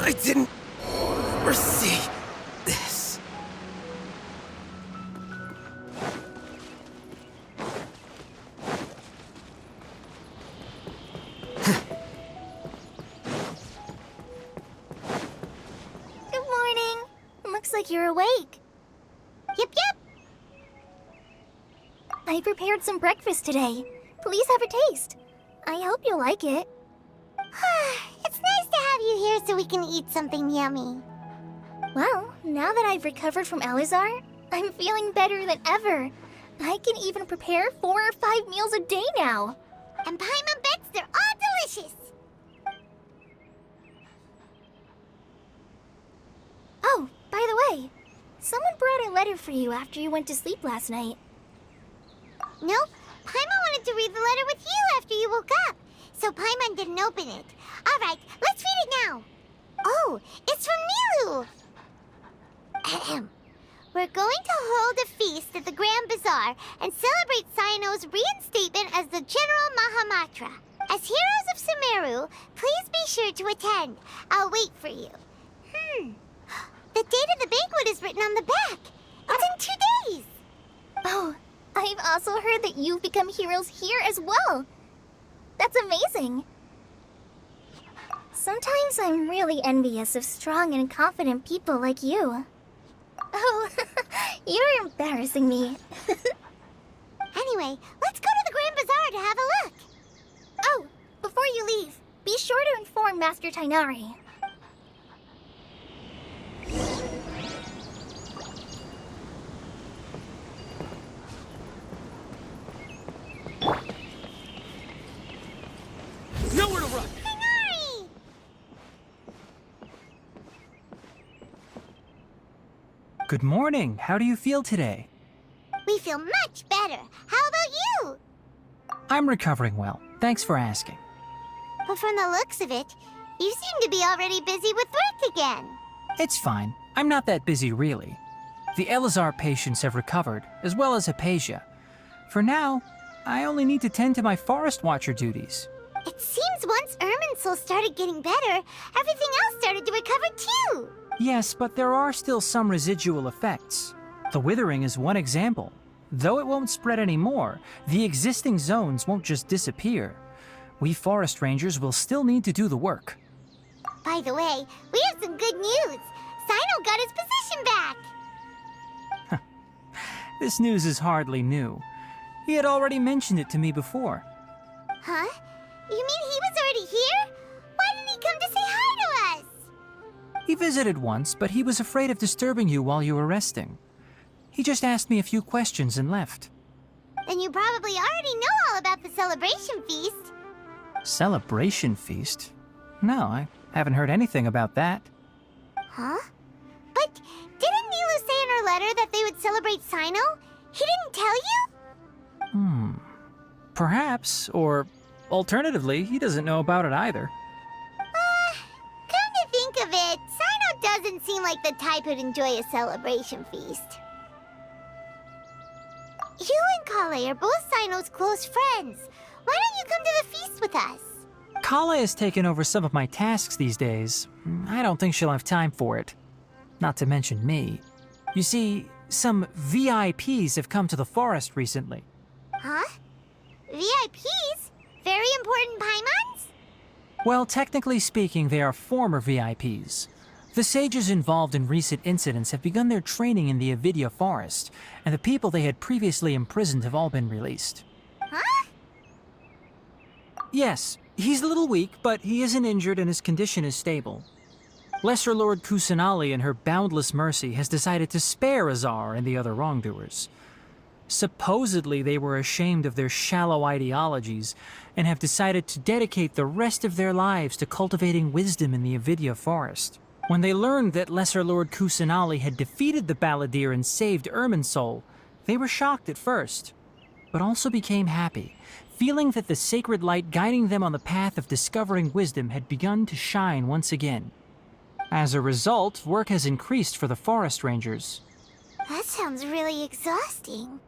I didn't foresee this. Good morning. Looks like you're awake. Yep. I prepared some breakfast today. Please have a taste. I hope you'll like it. It's nice to have you here so we can eat something yummy. Well, now that I've recovered from Elazar, I'm feeling better than ever. I can even prepare 4 or 5 meals a day now. And Paimon bets they're all delicious. Oh, by the way, someone brought a letter for you after you went to sleep last night. Nope, Paimon wanted to read the letter with you after you woke up, so Paimon didn't open it. All right, let's read it now. Oh, it's from Nilu. Ahem. We're going to hold a feast at the Grand Bazaar and celebrate Cyano's reinstatement as the General Mahamatra. As heroes of Sumeru, please be sure to attend. I'll wait for you. The date of the banquet is written on the back. It's in 2 days. Oh, I've also heard that you've become heroes here as well. That's amazing. Sometimes I'm really envious of strong and confident people like you. Oh, you're embarrassing me. Anyway, let's go to the Grand Bazaar to have a look. Oh, before you leave, be sure to inform Master Tainari. Nowhere to run! Tainari! Good morning. How do you feel today? We feel much better. How about you? I'm recovering well. Thanks for asking. But from the looks of it, you seem to be already busy with work again. It's fine. I'm not that busy, really. The Elazar patients have recovered, as well as Hypatia. For now, I only need to tend to my Forest Watcher duties. It seems once Irminsul started getting better, everything else started to recover too. Yes, but there are still some residual effects. The withering is one example. Though it won't spread anymore, the existing zones won't just disappear. We forest rangers will still need to do the work. By the way, we have some good news. Cyno got his position back. This news is hardly new. He had already mentioned it to me before. Huh? You mean he was already here? Why didn't he come to say hi to us? He visited once, but he was afraid of disturbing you while you were resting. He just asked me a few questions and left. Then you probably already know all about the celebration feast. Celebration feast? No, I haven't heard anything about that. Huh? But didn't Nilu say in her letter that they would celebrate Cyno? He didn't tell you? Perhaps, or alternatively, he doesn't know about it either. Come to think of it, Cyno doesn't seem like the type who'd enjoy a celebration feast. You and Kale are both Cyno's close friends. Why don't you come to the feast with us? Kala has taken over some of my tasks these days. I don't think she'll have time for it. Not to mention me. You see, some VIPs have come to the forest recently. Huh? VIPs? Very important Paimons? Well, technically speaking, they are former VIPs. The sages involved in recent incidents have begun their training in the Avidya forest, and the people they had previously imprisoned have all been released. Huh? Yes, he's a little weak, but he isn't injured and his condition is stable. Lesser Lord Kusanali, in her boundless mercy, has decided to spare Azar and the other wrongdoers. Supposedly, they were ashamed of their shallow ideologies and have decided to dedicate the rest of their lives to cultivating wisdom in the Avidya forest. When they learned that Lesser Lord Kusanali had defeated the Balladeer and saved Irminsul, they were shocked at first, but also became happy, feeling that the sacred light guiding them on the path of discovering wisdom had begun to shine once again. As a result, work has increased for the forest rangers. That sounds really exhausting.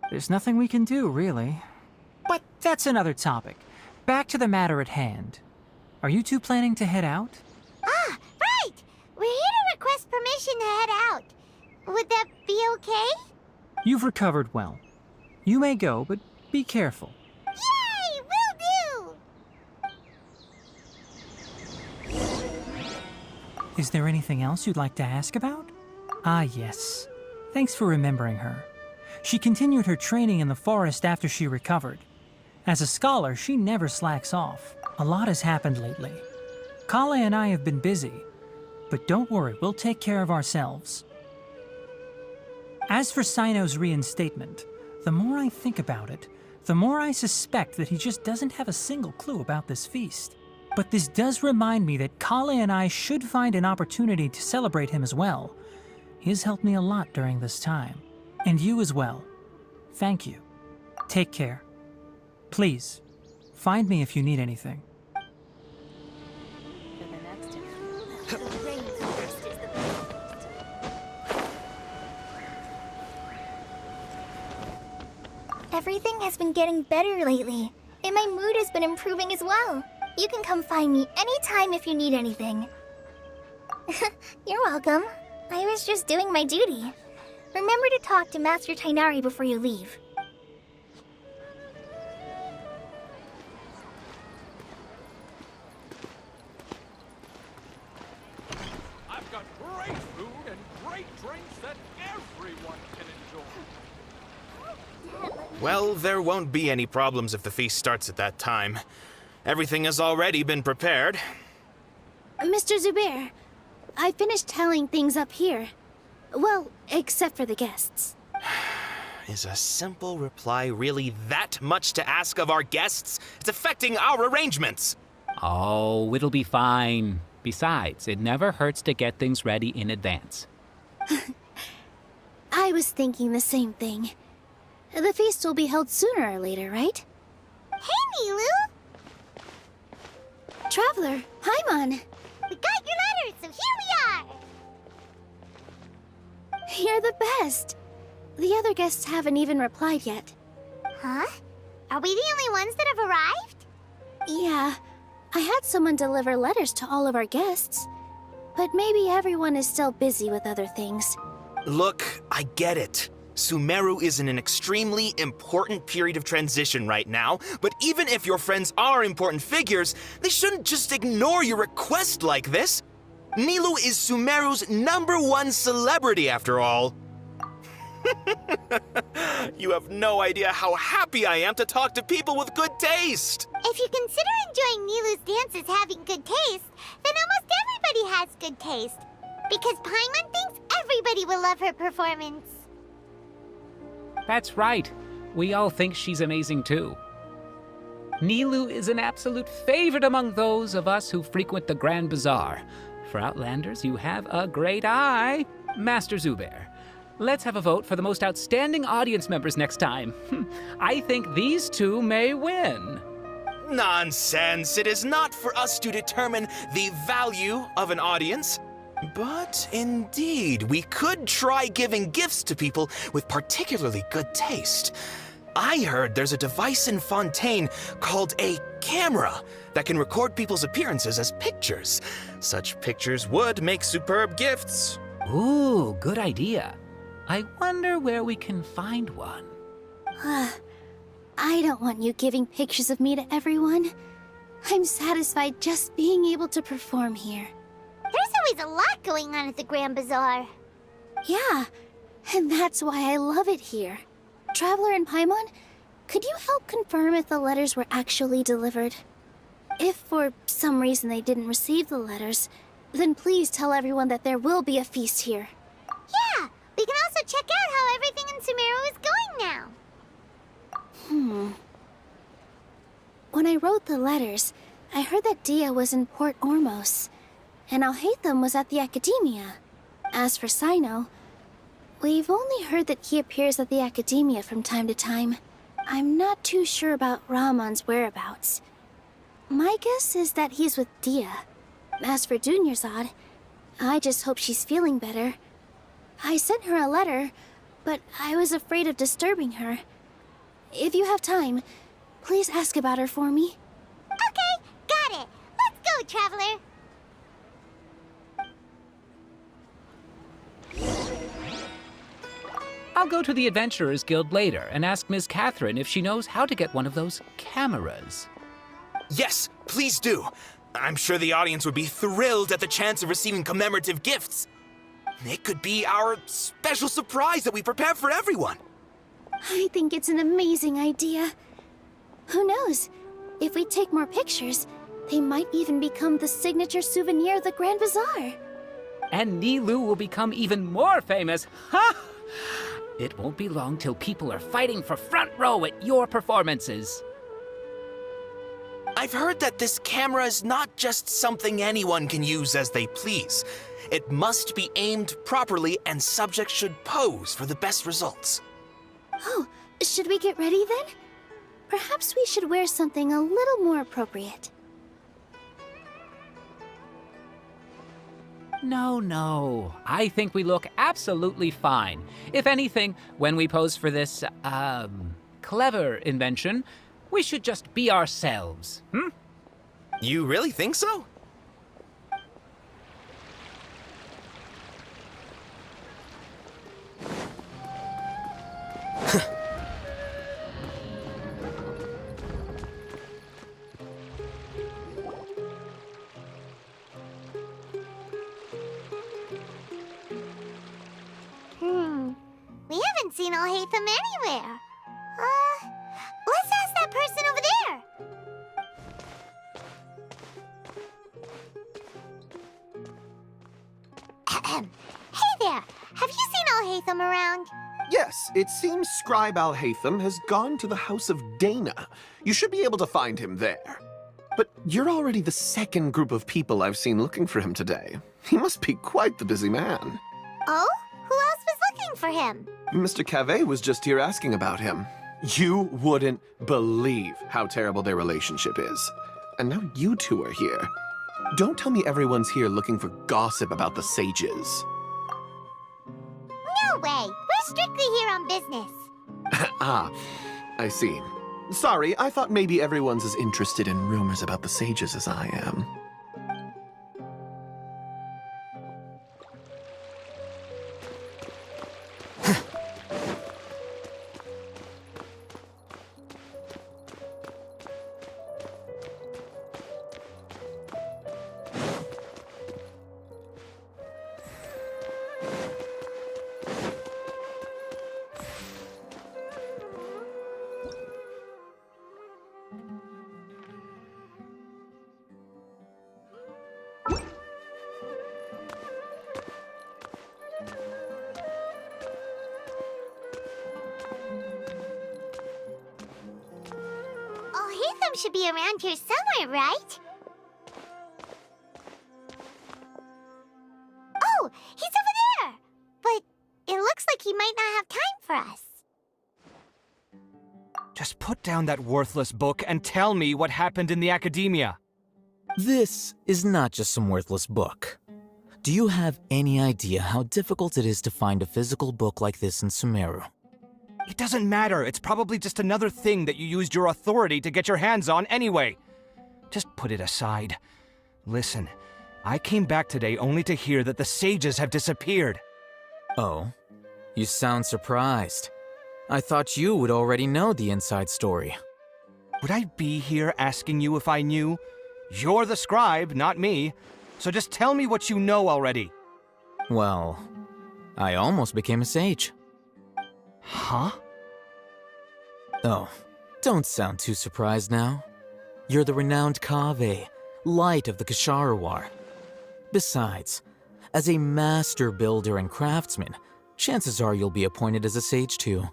There's nothing we can do, really. But that's another topic. Back to the matter at hand. Are you two planning to head out? Ah, We're here to request permission to head out. Would that be okay? You've recovered well. You may go, but be careful. Yay! Will do! Is there anything else you'd like to ask about? Ah, yes. Thanks for remembering her. She continued her training in the forest after she recovered. As a scholar, she never slacks off. A lot has happened lately. Kale and I have been busy, but don't worry, we'll take care of ourselves. As for Sino's reinstatement, the more I think about it, the more I suspect that he just doesn't have a single clue about this feast. But this does remind me that Kale and I should find an opportunity to celebrate him as well. He has helped me a lot during this time. And you as well. Thank you. Take care. Please, find me if you need anything. Everything has been getting better lately, and my mood has been improving as well. You can come find me anytime if you need anything. You're welcome. I was just doing my duty. Remember to talk to Master Tainari before you leave. I've got great food and great drinks that everyone can enjoy. Well, there won't be any problems if the feast starts at that time. Everything has already been prepared. Mr. Zubair, I finished tallying things up here. Well, except for the guests. Is a simple reply really that much to ask of our guests? It's affecting our arrangements. Oh, it'll be fine. Besides, it never hurts to get things ready in advance. I was thinking the same thing. The feast will be held sooner or later, right? Hey, Nilu! Traveler, Paimon! We got your letter, so here we are! You're the best! The other guests haven't even replied yet. Huh? Are we the only ones that have arrived? Yeah, I had someone deliver letters to all of our guests. But maybe everyone is still busy with other things. Look, I get it. Sumeru is in an extremely important period of transition right now, but even if your friends are important figures, they shouldn't just ignore your request like this. Nilu is Sumeru's #1 celebrity after all. You have no idea how happy I am to talk to people with good taste. If you consider enjoying Nilu's dances having good taste, then almost everybody has good taste. Because Paimon thinks everybody will love her performance. That's right. We all think she's amazing too. Nilu is an absolute favorite among those of us who frequent the Grand Bazaar. For Outlanders, you have a great eye. Master Zubair, let's have a vote for the most outstanding audience members next time. I think these two may win. Nonsense. It is not for us to determine the value of an audience. But indeed, we could try giving gifts to people with particularly good taste. I heard there's a device in Fontaine called a camera that can record people's appearances as pictures. Such pictures would make superb gifts. Ooh, good idea. I wonder where we can find one. I don't want you giving pictures of me to everyone. I'm satisfied just being able to perform here. There's always a lot going on at the Grand Bazaar. Yeah, and that's why I love it here. Traveler and Paimon, could you help confirm if the letters were actually delivered? If for some reason they didn't receive the letters, then please tell everyone that there will be a feast here. Yeah, we can also check out how everything in Sumeru is going now. When I wrote the letters, I heard that Dia was in Port Ormos, and Alhaitham was at the Academia. As for Sino, we've only heard that he appears at the Academia from time to time. I'm not too sure about Ramon's whereabouts. My guess is that he's with Dia. As for Dunyarzad, I just hope she's feeling better. I sent her a letter, but I was afraid of disturbing her. If you have time, please ask about her for me. Okay, got it. Let's go, Traveler. I'll go to the Adventurers Guild later and ask Miss Catherine if she knows how to get one of those cameras. Yes, please do. I'm sure the audience would be thrilled at the chance of receiving commemorative gifts. It could be our special surprise that we prepare for everyone. I think it's an amazing idea. Who knows? If we take more pictures, they might even become the signature souvenir of the Grand Bazaar. And Nilou will become even more famous. Ha! It won't be long till people are fighting for front row at your performances. I've heard that this camera is not just something anyone can use as they please. It must be aimed properly, and subjects should pose for the best results. Oh, should we get ready then? Perhaps we should wear something a little more appropriate. No. I think we look absolutely fine. If anything, when we pose for this, clever invention, we should just be ourselves, You really think so? We haven't seen Alhaitham anywhere. Let's ask that person over there. Hey there, have you seen Alhaitham around? Yes, it seems Scribe Alhaitham has gone to the House of Dana. You should be able to find him there. But you're already the second group of people I've seen looking for him today. He must be quite the busy man. Oh? Who else was looking for him? Mr. Cavey was just here asking about him. You wouldn't believe how terrible their relationship is. And now you two are here. Don't tell me everyone's here looking for gossip about the sages. No way. We're strictly here on business. Ah, I see. Sorry, I thought maybe everyone's as interested in rumors about the sages as I am. Alhaitham should be around here somewhere, right? Oh, he's over there! But it looks like he might not have time for us. Just put down that worthless book and tell me what happened in the academia. This is not just some worthless book. Do you have any idea how difficult it is to find a physical book like this in Sumeru? It doesn't matter. It's probably just another thing that you used your authority to get your hands on anyway. Just put it aside. Listen, I came back today only to hear that the sages have disappeared. Oh, you sound surprised. I thought you would already know the inside story. Would I be here asking you if I knew? You're the scribe, not me. So just tell me what you know already. Well, I almost became a sage. Huh? Oh, don't sound too surprised now. You're the renowned Kaveh, light of the Ksharawar. Besides, as a master builder and craftsman, chances are you'll be appointed as a sage too.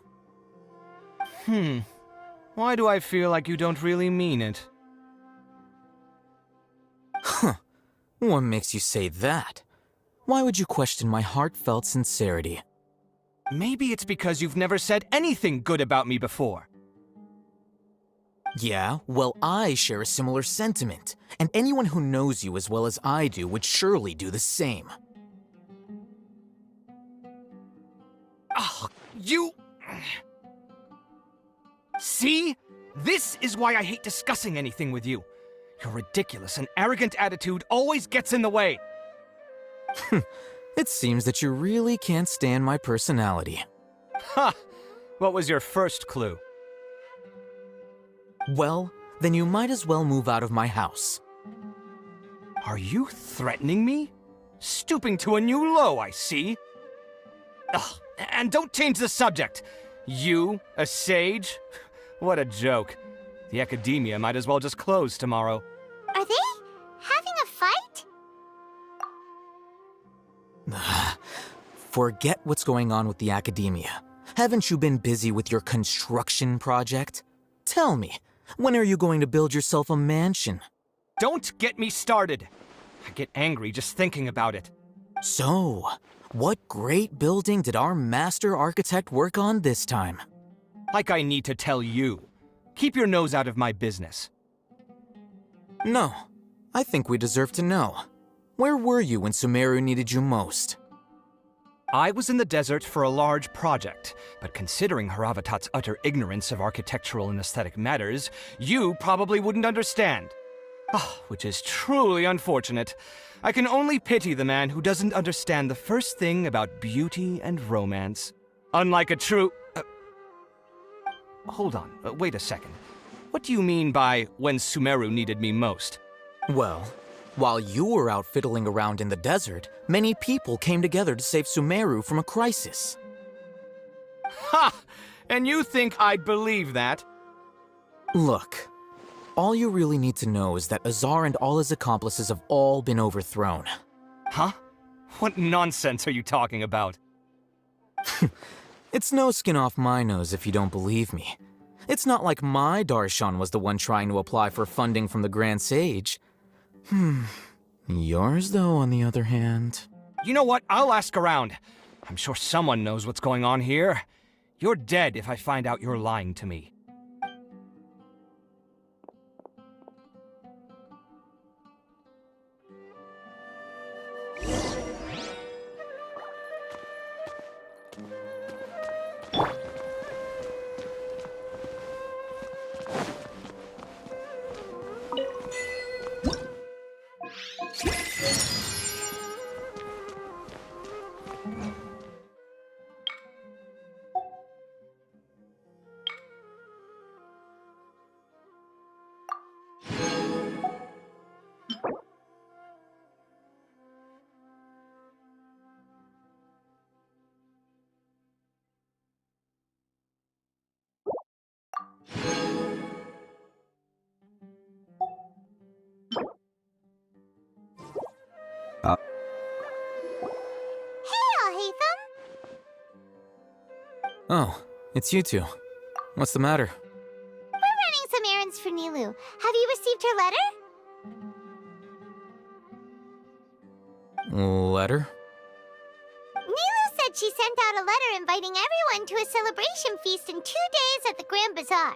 Why do I feel like you don't really mean it? Huh. What makes you say that? Why would you question my heartfelt sincerity? Maybe it's because you've never said anything good about me before. Yeah, well, I share a similar sentiment, and anyone who knows you as well as I do would surely do the same. Ugh, you... See? This is why I hate discussing anything with you. Your ridiculous and arrogant attitude always gets in the way. It seems that you really can't stand my personality. Ha! What was your first clue? Well, then you might as well move out of my house. Are you threatening me? Stooping to a new low, I see. Ugh, and don't change the subject. You, a sage? What a joke. The academia might as well just close tomorrow. Are they having a fight? Forget what's going on with the academia. Haven't you been busy with your construction project? Tell me, when are you going to build yourself a mansion? Don't get me started. I get angry just thinking about it. So, what great building did our master architect work on this time? Like I need to tell you. Keep your nose out of my business. No, I think we deserve to know. Where were you when Sumeru needed you most? I was in the desert for a large project, but considering Haravatat's utter ignorance of architectural and aesthetic matters, you probably wouldn't understand. Which is truly unfortunate. I can only pity the man who doesn't understand the first thing about beauty and romance. Unlike a true... Hold on, wait a second. What do you mean by when Sumeru needed me most? Well, while you were out fiddling around in the desert, many people came together to save Sumeru from a crisis. Ha! And you think I'd believe that? Look, all you really need to know is that Azar and all his accomplices have all been overthrown. Huh? What nonsense are you talking about? It's no skin off my nose if you don't believe me. It's not like my Darshan was the one trying to apply for funding from the Grand Sage. Yours, though, on the other hand... You know what? I'll ask around. I'm sure someone knows what's going on here. You're dead if I find out you're lying to me. Oh, it's you two. What's the matter? We're running some errands for Nilu. Have you received her letter? Letter? Nilu said she sent out a letter inviting everyone to a celebration feast in 2 days at the Grand Bazaar.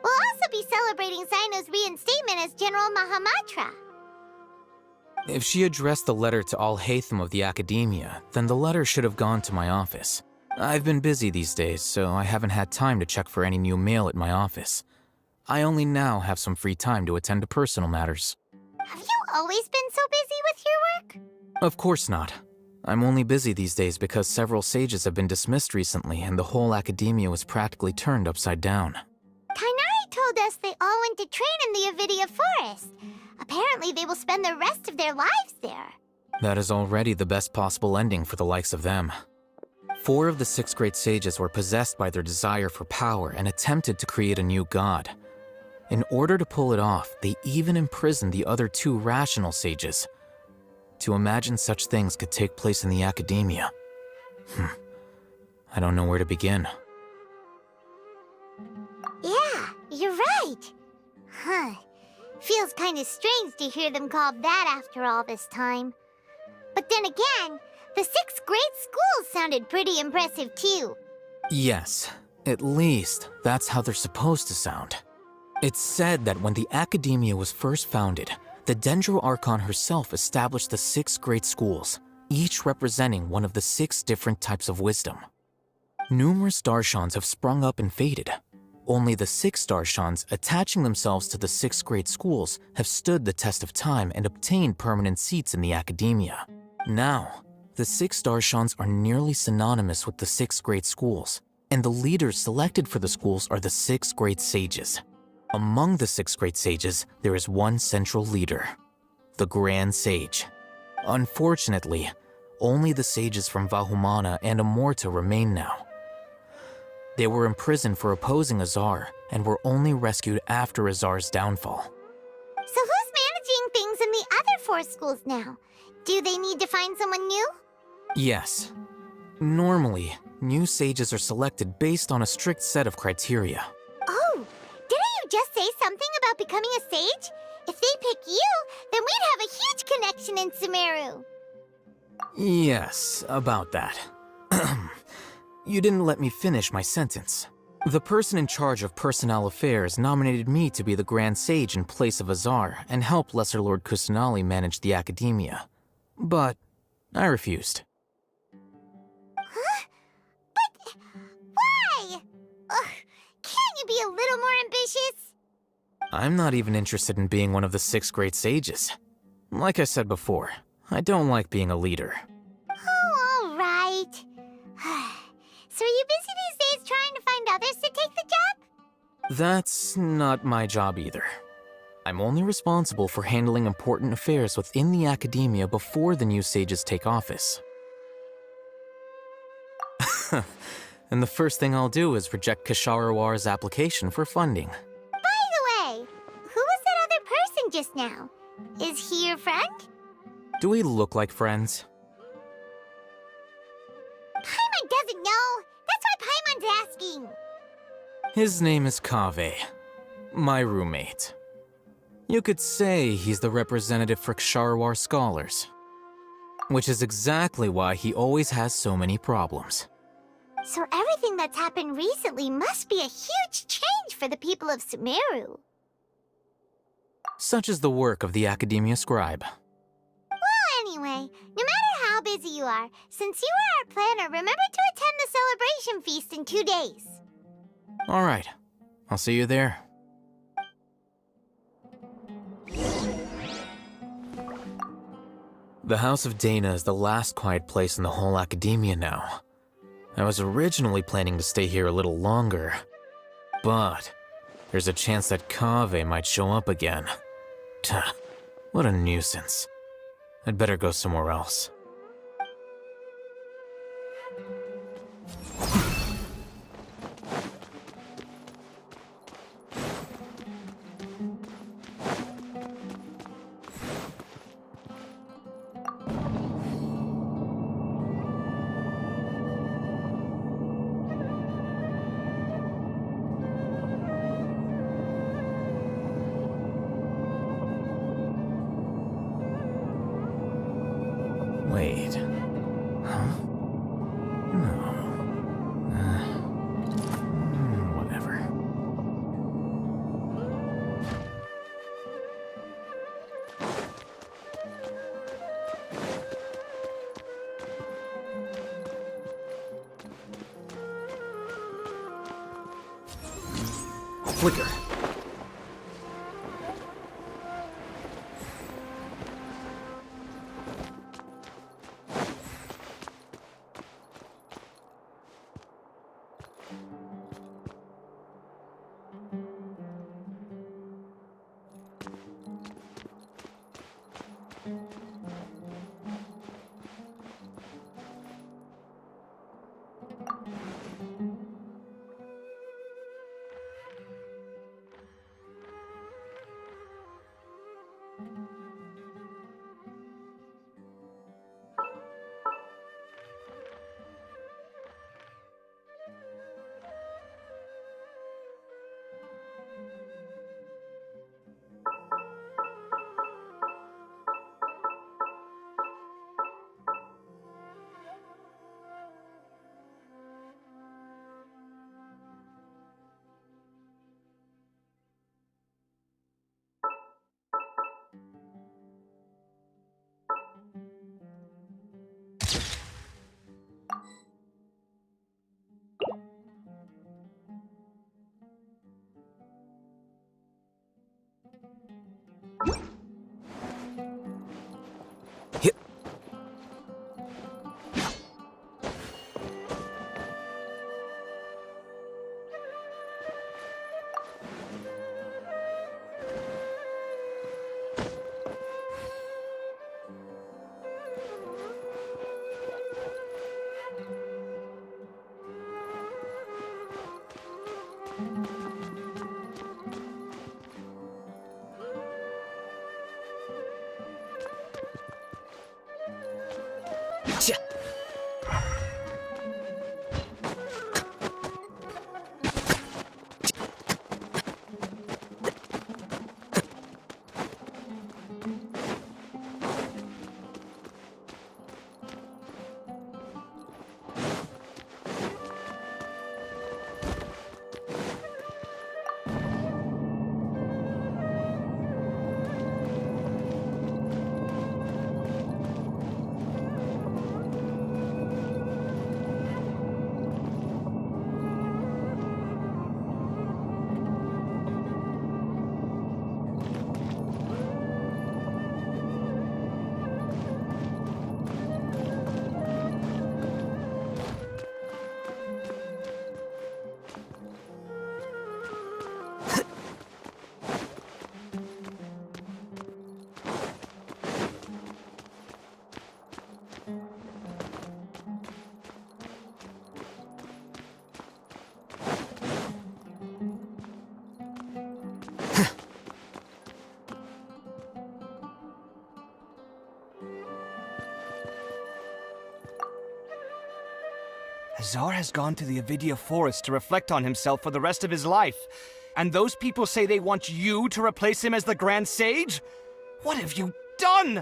We'll also be celebrating Zaino's reinstatement as General Mahamatra. If she addressed the letter to Al-Haytham of the Academia, then the letter should have gone to my office. I've been busy these days, so I haven't had time to check for any new mail at my office. I only now have some free time to attend to personal matters. Have you always been so busy with your work? Of course not. I'm only busy these days because several sages have been dismissed recently and the whole academia was practically turned upside down. Kainari told us they all went to train in the Avidia Forest. Apparently they will spend the rest of their lives there. That is already the best possible ending for the likes of them. 4 of the 6 great sages were possessed by their desire for power and attempted to create a new god. In order to pull it off, they even imprisoned the other 2 rational sages. To imagine such things could take place in the academia. I don't know where to begin. Yeah, you're right. Huh. Feels kinda strange to hear them called that after all this time. But then again, the 6 great schools sounded pretty impressive too. Yes, at least that's how they're supposed to sound. It's said that when the academia was first founded, the Dendro Archon herself established the 6 great schools, each representing one of the 6 different types of wisdom. Numerous Darshans have sprung up and faded. Only the 6 Darshans attaching themselves to the 6 great schools have stood the test of time and obtained permanent seats in the academia. Now, the 6 Darshans are nearly synonymous with the 6 great schools, And the leaders selected for the schools are the 6 great sages. Among the 6 great sages, there is one central leader, the Grand Sage. Unfortunately, only the sages from Vahumana and Amorta remain now. They were imprisoned for opposing Azar and were only rescued after Azar's downfall. So who's managing things in the other 4 schools now? Do they need to find someone new? Yes. Normally, new sages are selected based on a strict set of criteria. Oh, didn't you just say something about becoming a sage? If they pick you, then we'd have a huge connection in Sumeru. Yes, about that. You didn't let me finish my sentence. The person in charge of personnel affairs nominated me to be the Grand Sage in place of Azar and help Lesser Lord Kusanali manage the academia. But I refused. Huh? But why? Ugh, can't you be a little more ambitious? I'm not even interested in being one of the 6 great sages. Like I said before, I don't like being a leader. Oh, all right. So are you busy these days trying to find others to take the job? That's not my job either. I'm only responsible for handling important affairs within the academia before the new sages take office. And the first thing I'll do is reject Kasharawar's application for funding. By the way, who was that other person just now? Is he your friend? Do we look like friends? Paimon doesn't know. That's why Paimon's asking. His name is Kaveh, my roommate. You could say he's the representative for Ksharawar scholars. Which is exactly why he always has so many problems. So everything that's happened recently must be a huge change for the people of Sumeru. Such is the work of the Academia Scribe. Well, anyway, no matter how busy you are, since you are our planner, remember to attend the celebration feast in 2 days. Alright, I'll see you there. The House of Dana is the last quiet place in the whole academia now. I was originally planning to stay here a little longer, but there's a chance that Kaveh might show up again. Tuh, what a nuisance. I'd better go somewhere else. Wait. Huh? No. Whatever. Flicker. Azar has gone to the Avidia Forest to reflect on himself for the rest of his life. And those people say they want you to replace him as the Grand Sage? What have you done?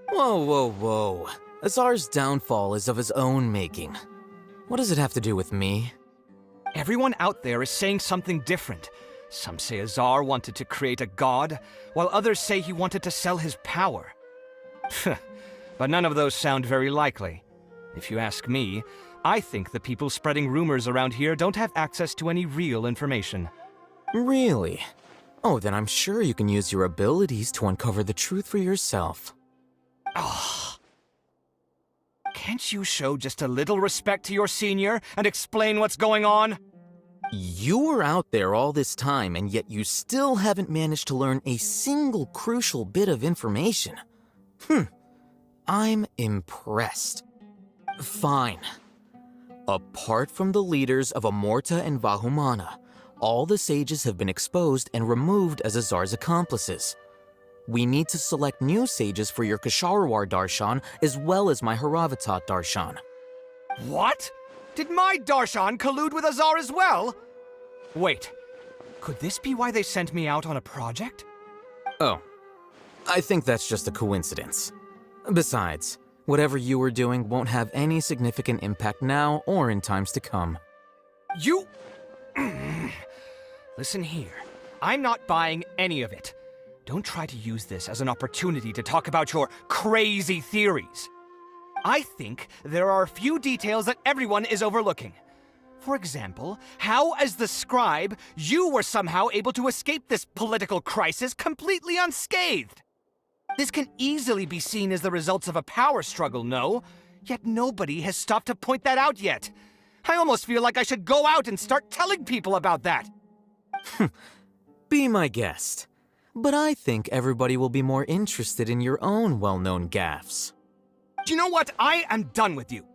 Whoa, whoa, whoa. Azar's downfall is of his own making. What does it have to do with me? Everyone out there is saying something different. Some say Azar wanted to create a god, while others say he wanted to sell his power. But none of those sound very likely. If you ask me, I think the people spreading rumors around here don't have access to any real information. Really? Oh, then I'm sure you can use your abilities to uncover the truth for yourself. Ah. Can't you show just a little respect to your senior and explain what's going on? You were out there all this time, and yet you still haven't managed to learn a single crucial bit of information. I'm impressed. Fine. Apart from the leaders of Amorta and Vahumana, all the sages have been exposed and removed as Azar's accomplices. We need to select new sages for your Kshahrewar Darshan as well as my Haravatat Darshan. What? Did my Darshan collude with Azar as well? Wait, could this be why they sent me out on a project? Oh, I think that's just a coincidence. Besides, whatever you were doing won't have any significant impact now or in times to come. You... Listen here, I'm not buying any of it. Don't try to use this as an opportunity to talk about your crazy theories. I think there are a few details that everyone is overlooking. For example, how as the scribe, you were somehow able to escape this political crisis completely unscathed. This can easily be seen as the results of a power struggle, no? Yet nobody has stopped to point that out yet. I almost feel like I should go out and start telling people about that. Be my guest. But I think everybody will be more interested in your own well-known gaffes. Do you know what? I am done with you.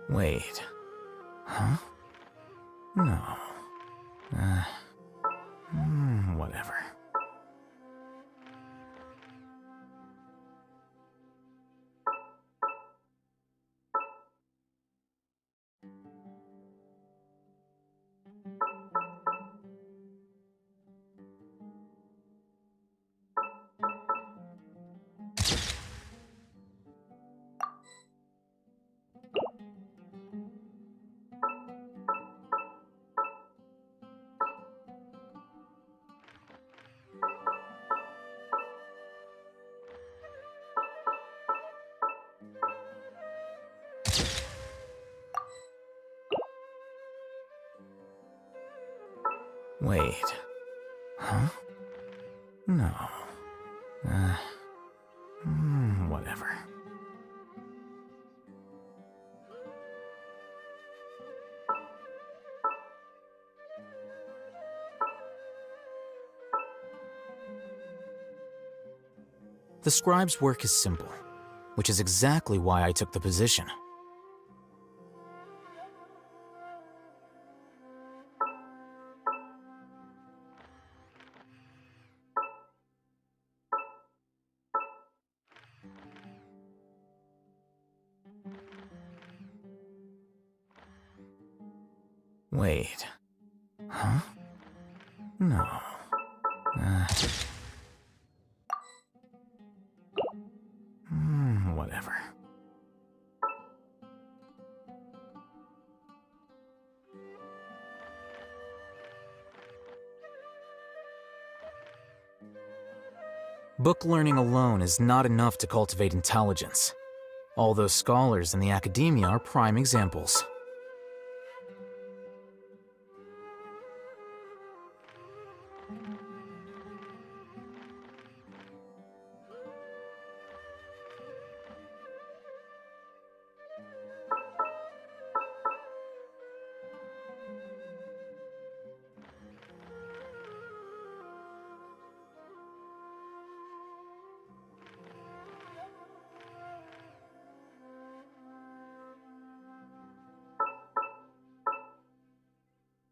Wait. Huh? No. Whatever. Wait. Huh? No. Whatever. The scribe's work is simple, which is exactly why I took the position. Wait. Huh? No. Whatever. Book learning alone is not enough to cultivate intelligence. All those scholars in the academia are prime examples.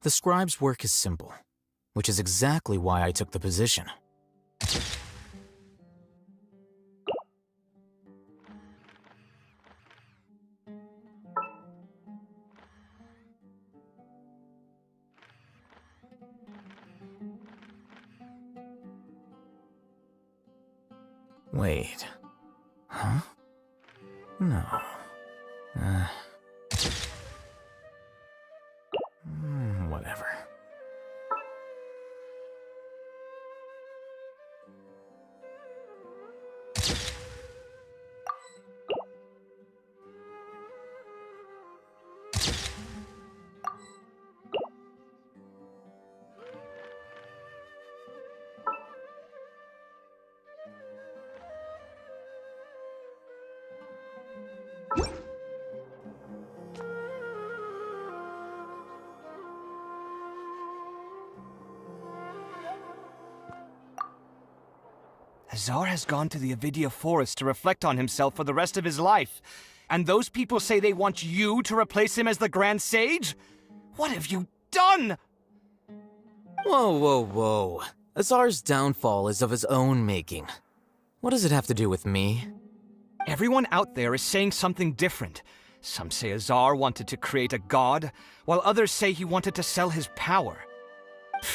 The scribe's work is simple, which is exactly why I took the position. Wait. Huh? No. Whatever. Azar has gone to the Avidia Forest to reflect on himself for the rest of his life. And those people say they want you to replace him as the Grand Sage? What have you done? Whoa. Azar's downfall is of his own making. What does it have to do with me? Everyone out there is saying something different. Some say Azar wanted to create a god, while others say he wanted to sell his power.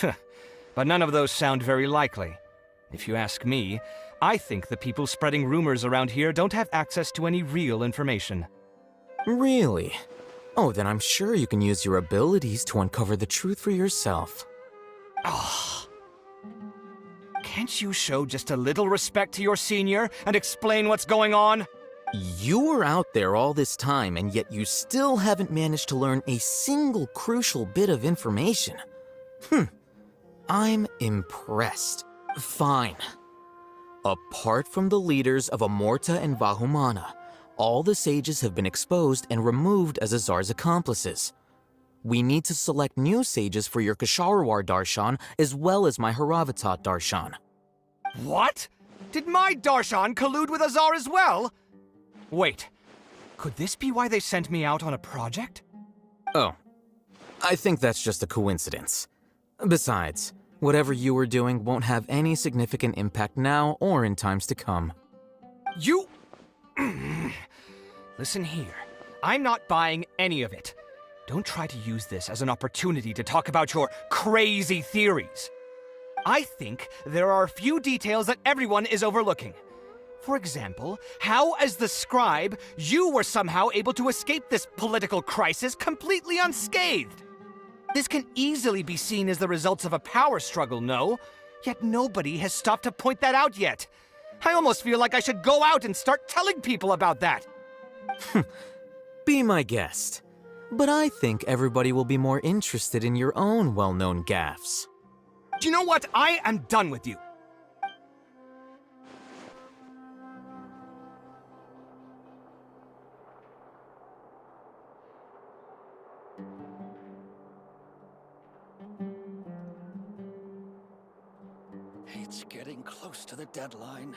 But none of those sound very likely. If you ask me, I think the people spreading rumors around here don't have access to any real information. Really? Oh, then I'm sure you can use your abilities to uncover the truth for yourself. Can't you show just a little respect to your senior and explain what's going on? You were out there all this time, and yet you still haven't managed to learn a single crucial bit of information. I'm impressed. Fine. Apart from the leaders of Amorta and Vahumana, all the sages have been exposed and removed as Azar's accomplices. We need to select new sages for your Kasharawar Darshan as well as my Haravatat Darshan. What? Did my Darshan collude with Azar as well? Wait, could this be why they sent me out on a project? Oh, I think that's just a coincidence. Besides, whatever you were doing won't have any significant impact now or in times to come. You... Listen here, I'm not buying any of it. Don't try to use this as an opportunity to talk about your crazy theories. I think there are a few details that everyone is overlooking. For example, how as the scribe, you were somehow able to escape this political crisis completely unscathed. This can easily be seen as the results of a power struggle, no? Yet nobody has stopped to point that out yet. I almost feel like I should go out and start telling people about that. Be my guest. But I think everybody will be more interested in your own well-known gaffes. Do you know what? I am done with you. It's getting close to the deadline.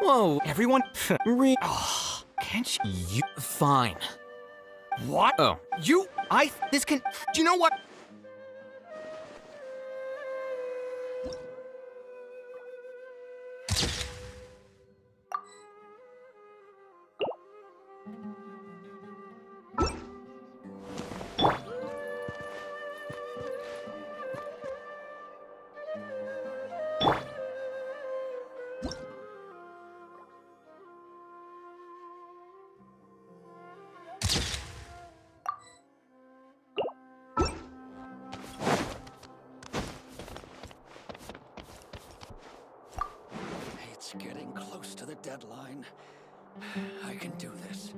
Whoa, Everyone. re- Oh, can't you? you. Fine. What? Oh, You. This can. Do you know what? It's getting close to the deadline. I can do this.